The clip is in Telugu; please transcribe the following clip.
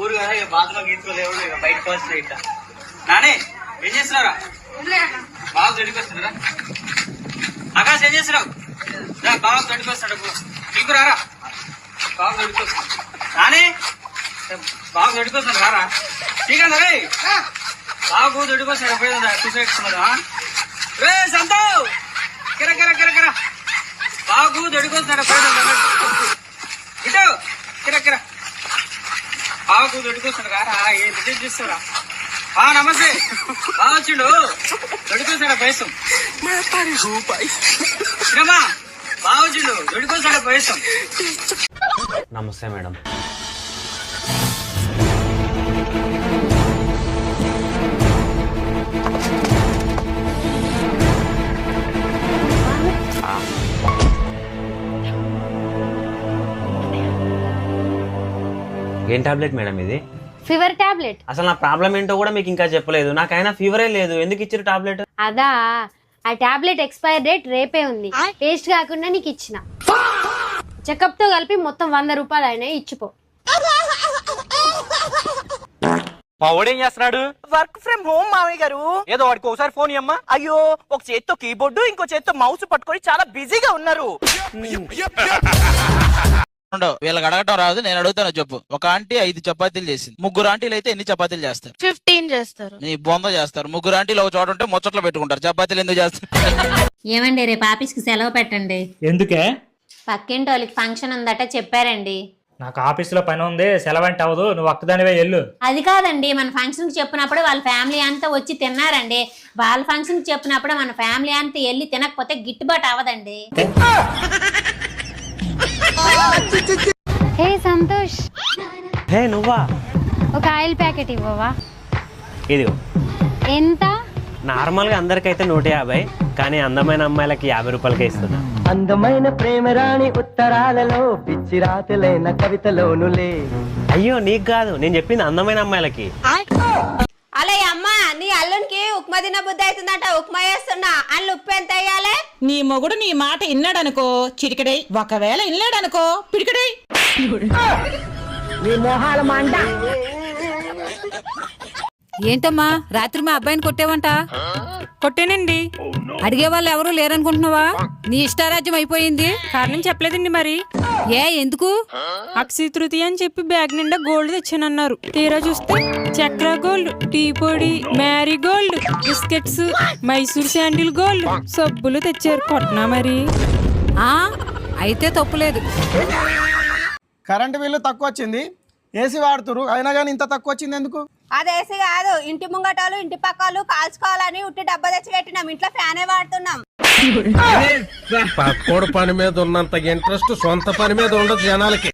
ఊరు కదా ఇక బాత్రూమ్ గీసుకోలేవు ఇక బయటకు వస్తుంది ఇట్లా. నానే ఏం చేస్తున్నారా? బాగా దొడికొస్తున్నారా? ఆకాశ్ ఏం చేస్తున్నావు? బాగా దొడికొస్తాడు నీకు రారా? బాగా దొడికొస్తాడు నానే, బాగా దొడికొస్తాడు రారా? ఠీకా రే, బాగా దొడికొస్తాడు పోయిందా చూసేస్తున్నదా? రే సంతో కిర కిర కిర కిర బాగు దొడికొస్తాడు పోయిందా ఇటు కిర కిర బాగు దొడికొస్తాడు రారా? ఏం రిజెక్ట్ చేస్తారా? నమస్తే బాగా వచ్చిండు దొడికొస్తాడు పైసం బాగా వచ్చిండు దొడికొస్తాడు పైసం. నమస్తే మేడం. ఏం టాబ్లెట్ మేడం ఇది? Fever tablet. అసలు నా ప్రాబ్లం ఏంటో కూడా మీకు ఇంకా చెప్పలేదు. నాకైనా ఫీవరే లేదు, ఎందుకు ఇచ్చారు టాబ్లెట్? అదా, ఆ టాబ్లెట్ ఎక్స్పైర్ డేట్ రేపే ఉంది, టేస్ట్ కాకుండా నీకు ఇచ్చిన. చెకప్ తో కలిపి మొత్తం 100 రూపాయలు అయినాయి, ఇచ్చిపో. మావాడేం చేస్తున్నాడు? వర్క్ ఫ్రమ్ హోమ్ మావయ్య గారు. ఏదో వాడికి ఒకసారి ఫోన్ ఇమ్మా. అయ్యో, ఒక చేత్తో కీబోర్డు ఇంకో చేత్తో మౌస్ పట్టుకొని చాలా బిజీగా ఉన్నారు. వీళ్ళకి అడగటం రాదు, నేను అడుగుతాను చెప్పు. ఒక ఆంటీ 5 చపాతీలు చేసింది, 3 ఆంటీలు అయితే ఎన్ని చపాతీలు చేస్తారు? 15 చేస్తారు. నీ బొంద చేస్తారు. 3 ఆంటీలు ఒక చోట ఉంటే ముచ్చట్లో పెట్టుకుంటారు, చపాతీలు ఎందుకు చేస్తారు? ఏమండి, రేపు ఆఫీస్కి సెలవు పెట్టండి. ఎందుకే? పక్కింటి వాళ్ళకి ఫంక్షన్ ఉందట చెప్పారండి. నాకు ఆఫీసులో పని ఉంది, సెలవు అంటే అవదు, నువ్వు ఒక్కదానివే వెళ్ళు. అది కాదండి, మన ఫంక్షన్కి చెప్పినప్పుడు వాళ్ళ ఫ్యామిలీ అంతా వచ్చి తిన్నారండి. వాళ్ళ ఫంక్షన్కి చెప్పినప్పుడు మన ఫ్యామిలీ అంతా వెళ్ళి తినకపోతే గిట్టుబాటు అవ్వదండి. హే సంతోష్, హే నువ్వా? ఒక ఆయిల్ ప్యాకెట్ ఇవ్వవా? ఇదిగో. ఎంత? నార్మల్గా అందరికైతే 150, కానీ అందమైన అమ్మాయిలకి 50 రూపాయలకే ఇస్తున్నా. అందమైన ప్రేమరాణి ఉత్తరాలలో పిచ్చి రాతలైన కవితలోనులే. అయ్యో నీకు కాదు, నేను చెప్పింది అందమైన అమ్మాయిలకి. అలే అమ్మా, నీ అల్లునికి ఉప్మా తిన బుద్ధి అవుతుందట, ఉప్మా చేస్తున్నా. అల్లు ఉప్పు ఎంత వేయాలి? నీ మొగుడు నీ మాట ఇన్నాడనుకో చిటికడై, ఒకవేళ ఇన్నాడనుకో పిడికడై. ఏంటమ్మా రాత్రి మా అబ్బాయిని కొట్టేవంట? కొట్టేనండి. అడిగే వాళ్ళు ఎవరు లేరనుకుంటున్నావా? నీ ఇష్టారాజ్యం అయిపోయింది. కారణం చెప్పలేదండి. మరి ఏ ఎందుకు? అక్షయ తృతీయ అని చెప్పి బ్యాగ్ నిండా గోల్డ్ తెచ్చానన్నారు. తీరా చూస్తే చక్ర గోల్డ్, టీ పొడి, marry gold, biscuits, Mysore sandal gold, సబ్బులు తెచ్చారు. కొట్టినా మరి. అయితే తప్పులేదు. కరెంటు బిల్లు తక్కువ వచ్చింది, ఏసీ వాడుతురు, అయినా కానీ ఇంత తక్కువ వచ్చింది ఎందుకు? అది ఏసీ కాదు, ఇంటి ముంగటాలు ఇంటి పక్కలు కాల్చుకోవాలని ఉట్టి డబ్బా తెచ్చి పెట్టినాం. ఇంట్లో ఫ్యానే వాడుతున్నాం. పక్కోడు పని మీద ఉన్నంత ఇంట్రెస్ట్ సొంత పని మీద ఉండదు జనాలకి.